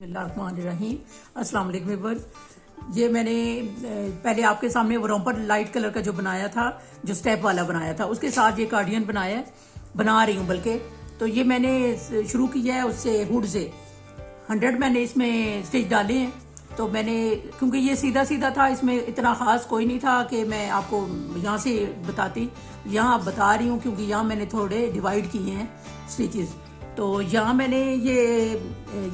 बिस्मिल्लाहिर्रहमानिर्रहीम। अस्सलाम वालेकुम व्यूअर्स। ये मैंने पहले आपके सामने वरोंपर लाइट कलर का जो बनाया था, जो स्टेप वाला बनाया था, उसके साथ ये कार्डियन बना रही हूँ बल्कि। तो ये मैंने शुरू किया है उससे हुड से 100 मैंने इसमें स्टिच डाले हैं। तो मैंने क्योंकि ये सीधा सीधा था, इसमें इतना ख़ास कोई नहीं था कि मैं आपको यहाँ से बताती। यहाँ बता रही हूँ क्योंकि यहाँ मैंने थोड़े डिवाइड किए हैं स्टिचेस। तो यहाँ मैंने ये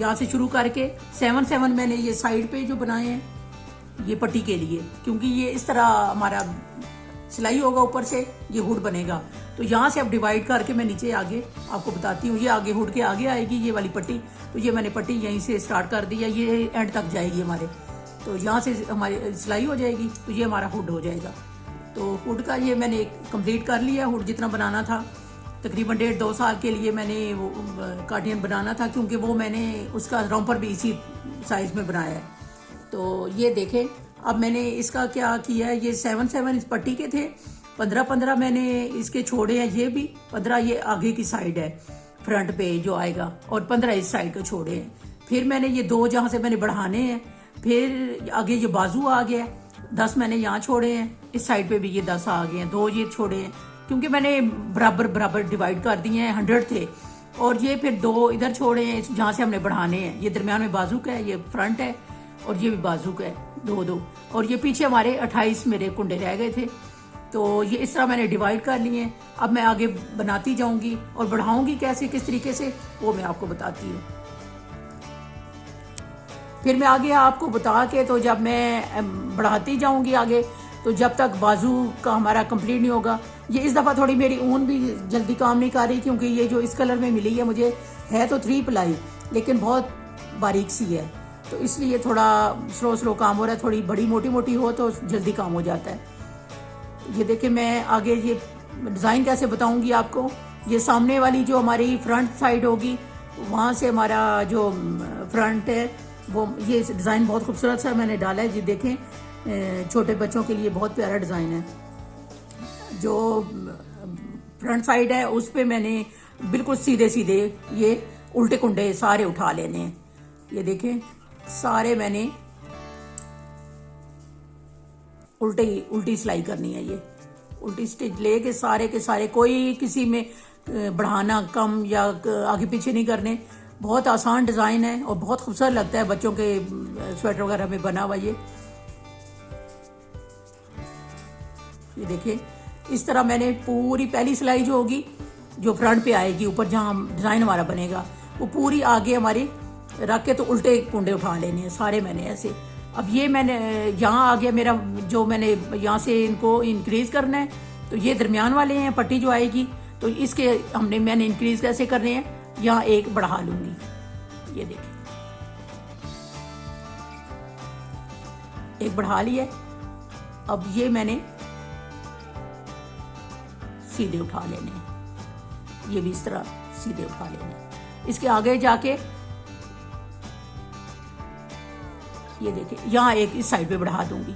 यहाँ से शुरू करके 7-7 मैंने ये साइड पे जो बनाए हैं ये पट्टी के लिए, क्योंकि ये इस तरह हमारा सिलाई होगा, ऊपर से ये हुड बनेगा। तो यहाँ से अब डिवाइड करके मैं नीचे आगे आपको बताती हूँ। ये आगे हुड के आगे आएगी ये वाली पट्टी। तो ये मैंने पट्टी यहीं से स्टार्ट कर दी है, ये एंड तक जाएगी हमारे। तो यहाँ से हमारी सिलाई हो जाएगी, तो ये हमारा हुड हो जाएगा। तो हुड का ये मैंने कंप्लीट कर लिया। हुड जितना बनाना था तकरीबन 1.5-2 साल के लिए मैंने वो कार्डियन बनाना था, क्योंकि वो मैंने उसका रॉम्पर भी इसी साइज़ में बनाया है। तो ये देखें, अब मैंने इसका क्या किया है, ये 7-7 इस पट्टी के थे, 15-15 मैंने इसके छोड़े हैं। ये भी 15 ये आगे की साइड है फ्रंट पे जो आएगा, और 15 इस साइड को छोड़े हैं। फिर मैंने ये 2 जहाँ से मैंने बढ़ाने हैं, फिर आगे ये बाजू आ गया, 10 मैंने यहाँ छोड़े हैं। इस साइड पे भी ये 10 आ गए हैं, 2 ये छोड़े हैं, क्योंकि मैंने बराबर बराबर डिवाइड कर दिए हैं। 100 थे, और ये फिर 2 इधर छोड़े हैं जहाँ से हमने बढ़ाने हैं। ये दरमियान में बाजू का है, ये फ्रंट है, और ये भी बाजू का है, 2-2। और ये पीछे हमारे 28 मेरे कुंडे रह गए थे। तो ये इस तरह मैंने डिवाइड कर लिए हैं। अब मैं आगे बनाती जाऊंगी और बढ़ाऊंगी कैसे, किस तरीके से, वो मैं आपको बताती हूँ। फिर मैं आगे आपको बता के, तो जब मैं बढ़ाती जाऊंगी आगे, तो जब तक बाजू का हमारा कंप्लीट नहीं होगा। ये इस दफ़ा थोड़ी मेरी ऊन भी जल्दी काम नहीं कर रही, क्योंकि ये जो इस कलर में मिली है मुझे, है तो 3 प्लाई लेकिन बहुत बारीक सी है, तो इसलिए थोड़ा स्लो काम हो रहा है। थोड़ी बड़ी मोटी मोटी हो तो जल्दी काम हो जाता है। ये देखिए, मैं आगे ये डिज़ाइन कैसे बताऊंगी आपको। ये सामने वाली जो हमारी फ्रंट साइड होगी, वहाँ से हमारा जो फ्रंट है वो, ये डिज़ाइन बहुत खूबसूरत सा मैंने डाला है। जी देखें, छोटे बच्चों के लिए बहुत प्यारा डिज़ाइन है। जो फ्रंट साइड है उस पे मैंने बिल्कुल सीधे सीधे ये उल्टे कुंडे सारे उठा लेने हैं। ये देखें, सारे मैंने उल्टी सिलाई करनी है। ये उल्टी स्टिच लेके सारे के सारे, कोई किसी में बढ़ाना कम या आगे पीछे नहीं करने। बहुत आसान डिज़ाइन है और बहुत खूबसूरत लगता है बच्चों के स्वेटर वगैरह में बना हुआ। ये देखिए, इस तरह मैंने पूरी पहली सिलाई जो होगी, जो फ्रंट पे आएगी, ऊपर जहाँ डिज़ाइन हमारा बनेगा, वो पूरी आगे हमारी रख के तो उल्टे कुंडे उठा लेने हैं सारे मैंने ऐसे। अब ये मैंने यहाँ आ गया मेरा, जो मैंने यहाँ से इनको इंक्रीज करना है। तो ये दरमियान वाले हैं पट्टी जो आएगी, तो इसके मैंने इंक्रीज कैसे करने हैं, यहाँ एक बढ़ा लूंगी। ये देखिए, एक बढ़ा लिया। अब ये मैंने सीधे उठा लेने हैं, ये भी इस तरह सीधे उठा लेने हैं। इसके आगे जाके ये देखिए, यहाँ एक इस साइड पे बढ़ा दूंगी।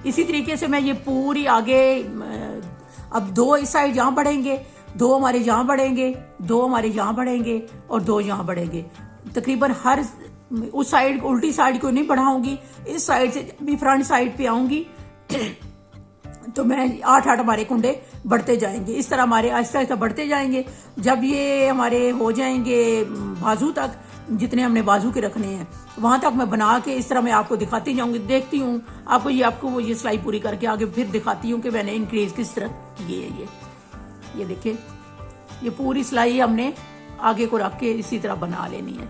इसी तरीके से मैं ये पूरी आगे, अब 2 इस साइड यहाँ बढ़ेंगे, 2 हमारे यहाँ बढ़ेंगे, 2 हमारे यहाँ बढ़ेंगे, और 2 यहाँ बढ़ेंगे। तकरीबन हर उस साइड, उल्टी साइड को नहीं बढ़ाऊंगी, इस साइड से भी फ्रंट साइड पे आऊंगी तो मैं 8-8 हमारे कुंडे बढ़ते जाएंगे। इस तरह हमारे आहिस्ता आहिस्ता बढ़ते जाएंगे। जब ये हमारे हो जाएंगे बाजू तक, जितने हमने बाजू के रखने हैं, वहां तक मैं बना के इस तरह मैं आपको दिखाती जाऊंगी। देखती हूँ आपको वो ये सिलाई पूरी करके आगे फिर दिखाती हूँ कि मैंने इंक्रीज किस तरह किए है। ये देखिए, ये पूरी सिलाई हमने आगे को रख के इसी तरह बना लेनी है।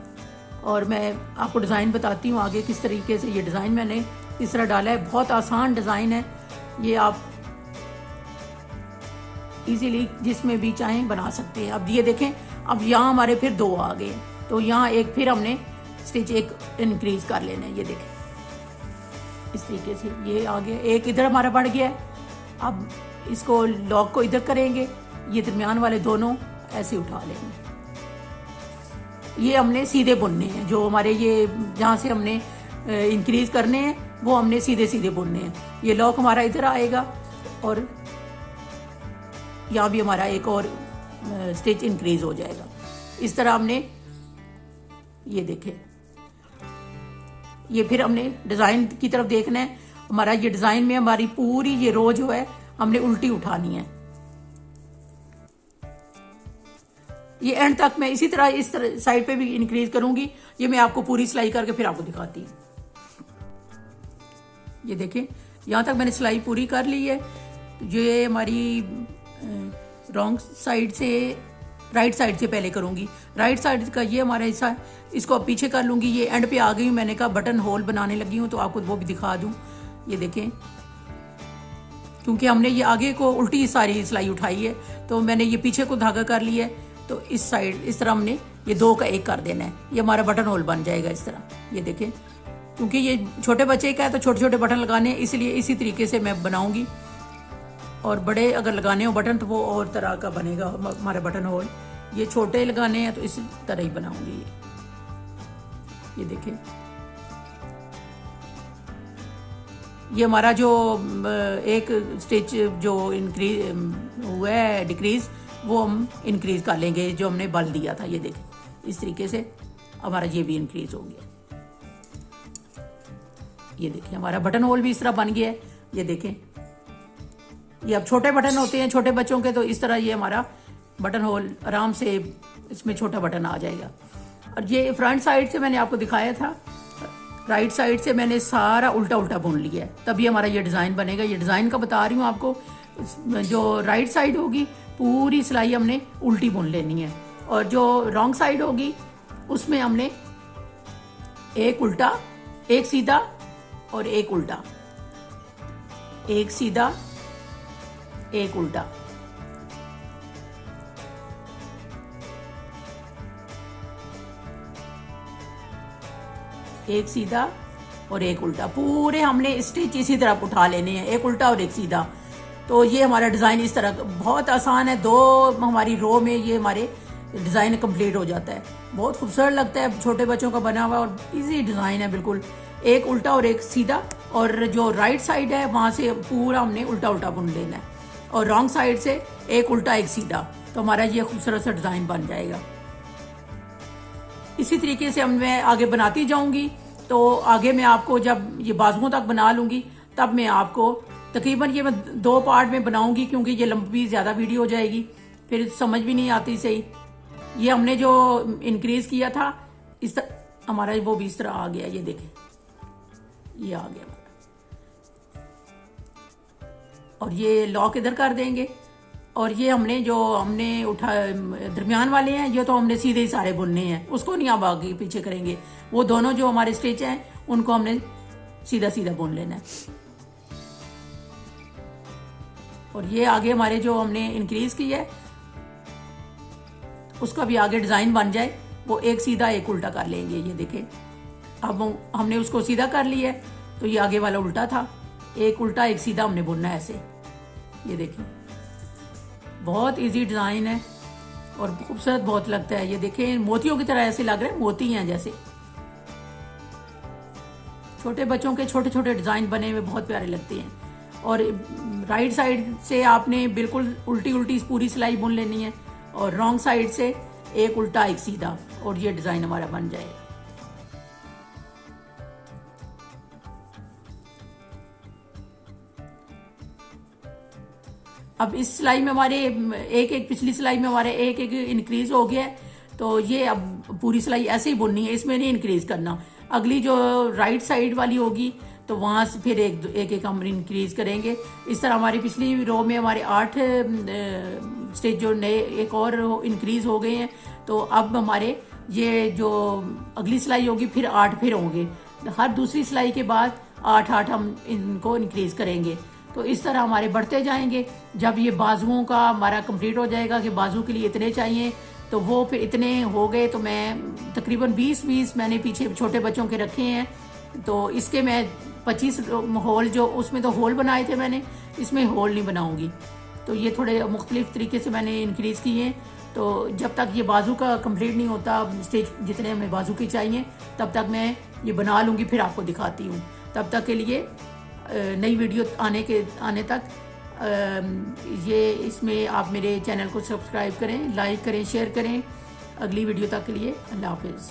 और मैं आपको डिज़ाइन बताती हूँ आगे किस तरीके से ये डिज़ाइन मैंने इस तरह डाला है। बहुत आसान डिज़ाइन है ये, आप इजीली जिसमें भी चाहें बना सकते हैं। अब ये देखें, अब यहाँ हमारे फिर 2 आ गए, तो यहाँ एक फिर हमने स्टिच एक इंक्रीज कर लेना है। ये देखें, इस तरीके से ये आ गया, एक इधर हमारा बढ़ गया है। अब इसको लॉक को इधर करेंगे, ये दरमियान वाले दोनों ऐसे उठा लेंगे। ये हमने सीधे बुनने हैं, जो हमारे ये जहाँ से हमने इंक्रीज करने हैं वो हमने सीधे सीधे बुनने हैं। ये लॉक हमारा इधर आएगा, और यहाँ भी हमारा एक और स्टिच इंक्रीज हो जाएगा। इस तरह हमने, ये देखें, ये फिर हमने डिज़ाइन की तरफ देखना है। हमारा ये डिज़ाइन में हमारी पूरी ये रो जो है हमने उल्टी उठानी है। ये एंड तक मैं इसी तरह इस तरह साइड पे भी इंक्रीज करूंगी। ये मैं आपको पूरी सिलाई करके फिर आपको दिखाती हूँ। ये देखें, यहाँ तक मैंने सिलाई पूरी कर ली है। ये हमारी रॉन्ग साइड से राइट साइड से पहले करूंगी। राइट साइड का ये हमारा हिस्सा है, इसको अब पीछे कर लूंगी। ये एंड पे आ गई हूँ, मैंने कहा बटन होल बनाने लगी हूँ तो आपको वो भी दिखा दूँ। ये देखें, क्योंकि हमने ये आगे को उल्टी सारी सिलाई उठाई है तो मैंने ये पीछे को धागा कर लिया है। तो इस साइड इस तरह हमने ये दो का एक कर देना है। ये हमारा बटन होल बन जाएगा इस तरह। ये देखें, क्योंकि ये छोटे बच्चे का है तो छोटे छोटे बटन लगाने हैं, इसलिए इसी तरीके से मैं बनाऊंगी। और बड़े अगर लगाने हो बटन तो वो और तरह का बनेगा हमारा बटन होल। ये छोटे लगाने हैं तो इसी तरह ही बनाऊंगी। ये देखें, ये हमारा जो एक स्टिच जो इंक्रीज हुआ है डिक्रीज, वो हम इंक्रीज कर लेंगे जो हमने बल दिया था। ये देखें, इस तरीके से हमारा ये भी इंक्रीज हो गया। ये देखिए, हमारा बटन होल भी इस तरह बन गया है। ये देखें, ये अब छोटे बटन होते हैं छोटे बच्चों के, तो इस तरह ये हमारा बटन होल आराम से इसमें छोटा बटन आ जाएगा। और ये फ्रंट साइड से मैंने आपको दिखाया था, राइट साइड से मैंने सारा उल्टा उल्टा बुन लिया है, तभी हमारा ये डिज़ाइन बनेगा। ये डिज़ाइन का बता रही हूँ आपको। जो राइट साइड होगी पूरी सिलाई हमने उल्टी बुन लेनी है, और जो रॉन्ग साइड होगी उसमें हमने एक उल्टा, एक सीधा और एक उल्टा, एक सीधा एक उल्टा। एक सीधा और एक उल्टा, पूरे हमने स्टिच इसी तरह उठा लेने हैं, एक उल्टा और एक सीधा। तो ये हमारा डिज़ाइन इस तरह बहुत आसान है। दो हमारी रो में ये हमारे डिज़ाइन कंप्लीट हो जाता है। बहुत खूबसूरत लगता है, छोटे बच्चों का बना हुआ और इजी डिज़ाइन है बिल्कुल। एक उल्टा और एक सीधा, और जो राइट साइड है वहाँ से पूरा हमने उल्टा उल्टा बुन लेना है, और रॉन्ग साइड से एक उल्टा एक सीधा। तो हमारा ये खूबसूरत सा डिज़ाइन बन जाएगा। इसी तरीके से मैं आगे बनाती जाऊंगी। तो आगे मैं आपको जब ये बाजुओं तक बना लूंगी तब मैं आपको तकरीबन ये मैं 2 पार्ट में बनाऊंगी, क्योंकि ये लंबी ज़्यादा वीडियो हो जाएगी, फिर समझ भी नहीं आती सही। ये हमने जो इंक्रीज किया था इस तरह हमारा वो भी इस तरह आ गया। ये देखें, ये आ गया हमारा। और ये लॉक इधर कर देंगे। और ये हमने जो हमने उठा दरमियान वाले हैं, ये तो हमने सीधे ही सारे बुनने हैं, उसको नहीं आप आगे पीछे करेंगे। वो दोनों जो हमारे स्टिच हैं उनको हमने सीधा सीधा बुन लेना है। और ये आगे हमारे जो हमने इंक्रीज किया है उसका भी आगे डिज़ाइन बन जाए, वो एक सीधा एक उल्टा कर लेंगे। ये देखें, अब हमने उसको सीधा कर लिया है तो ये आगे वाला उल्टा था, एक उल्टा एक सीधा हमने बुनना है ऐसे। ये देखें, बहुत इजी डिज़ाइन है और खूबसूरत बहुत लगता है। ये देखें, मोतियों की तरह ऐसे लग रहे हैं, मोती हैं जैसे। छोटे बच्चों के छोटे छोटे डिज़ाइन बने हुए बहुत प्यारे लगते हैं। और राइट साइड से आपने बिल्कुल उल्टी उल्टी पूरी सिलाई बुन लेनी है, और रॉन्ग साइड से एक उल्टा एक सीधा, और ये डिज़ाइन हमारा बन जाएगा। अब इस सिलाई में हमारे एक एक पिछली सिलाई में हमारे एक एक इंक्रीज हो गया है, तो ये अब पूरी सिलाई ऐसे ही बुननी है, इसमें नहीं इंक्रीज करना। अगली जो राइट साइड वाली होगी तो वहाँ से फिर एक एक हम इंक्रीज करेंगे। इस तरह हमारी पिछली रो में हमारे 8 स्टिच जो नए एक और इंक्रीज हो गए हैं। तो अब हमारे ये जो अगली सिलाई होगी फिर 8 फिर होंगे, हर दूसरी सिलाई के बाद 8 हम इनको इंक्रीज करेंगे। तो इस तरह हमारे बढ़ते जाएंगे। जब ये बाजुओं का हमारा कंप्लीट हो जाएगा कि बाजू के लिए इतने चाहिए, तो वो फिर इतने हो गए तो मैं तकरीबन 20 मैंने पीछे छोटे बच्चों के रखे हैं। तो इसके मैं 25 होल, जो उसमें तो होल बनाए थे मैंने, इसमें होल नहीं बनाऊंगी। तो ये थोड़े मुख्तलिफ तरीके से मैंने इंक्रीज़ किए हैं। तो जब तक ये बाजू का कंप्लीट नहीं होता, स्टिच जितने हमें बाजू के चाहिए, तब तक मैं ये बना लूँगी, फिर आपको दिखाती हूँ। तब तक के लिए नई वीडियो आने तक ये इसमें आप मेरे चैनल को सब्सक्राइब करें, लाइक करें, शेयर करें। अगली वीडियो तक के लिए अल्लाह हाफिज़।